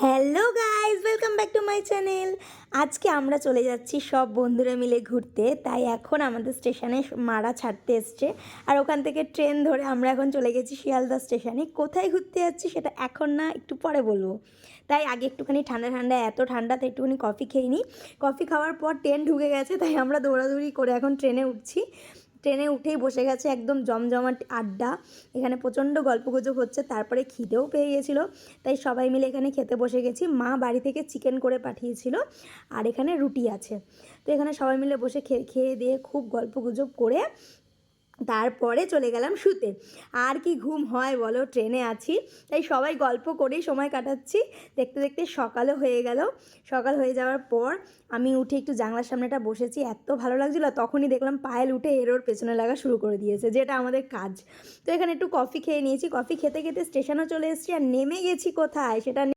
Hello guys, welcome back to my channel. আজকে আমরা চলে যাচ্ছি সব বন্ধুরা মিলে ঘুরতে। তাই এখন আমাদের স্টেশনে মারা ছাড়তে এসছে, আর ওখান থেকে ট্রেন ধরে আমরা এখন চলে গেছি শিয়ালদা স্টেশনে। কোথায় ঘুরতে যাচ্ছি সেটা এখন না, একটু পরে বলবো। তাই আগে একটুখানি ঠান্ডা ঠান্ডা, এত ঠান্ডাতে একটুখানি কফি খেয়ে নিই। কফি খাওয়ার পর ট্রেন ঢুকে গেছে, তাই আমরা দৌড়াদৌড়ি করে এখন ট্রেনে উঠছি। ট্রেনে উঠেই বসে গেছে একদম জমজমাট আড্ডা। এখানে প্রচণ্ড গল্পগুজব হচ্ছে, তারপরে খিদেও পেয়ে গেছিলো, তাই সবাই মিলে এখানে খেতে বসে গেছি। মা বাড়ি থেকে চিকেন করে পাঠিয়েছিল, আর এখানে রুটি আছে। তো এখানে সবাই মিলে বসে খেয়ে দিয়ে খুব গল্পগুজব করে তারপরে চলে গেলাম শুতে। আর কি ঘুম হয় বলো, ট্রেনে আছি, তাই সবাই গল্প করেই সময় কাটাচ্ছি। দেখতে দেখতে সকালও হয়ে গেল। সকাল হয়ে যাওয়ার পর আমি উঠে একটু জানলার সামনেটা বসেছি, এত ভালো লাগছিলো। তখনই দেখলাম পায়েল উঠে এর পেছনে লাগা শুরু করে দিয়েছে, যেটা আমাদের কাজ। তো এখানে একটু কফি খেয়ে নিয়েছি। কফি খেতে খেতে স্টেশনও চলে এসেছি, আর নেমে গেছি কোথায় সেটা